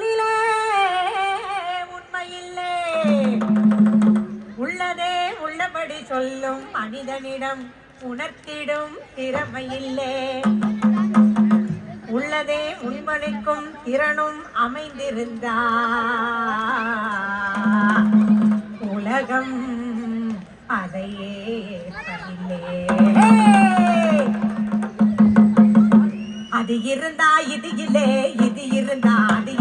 சொல்வதிலே உண்மையில்லை. உள்ளதே உள்ளபடி சொல்லும் மனிதனிடம் உணர்த்திடும் திறமையில்லை. உள்ளதே உண்மனைக்கும் திறனும் அமைந்திருந்தா உலகம் அதையே அது இருந்தா இது இல்லை, இது இருந்தா அது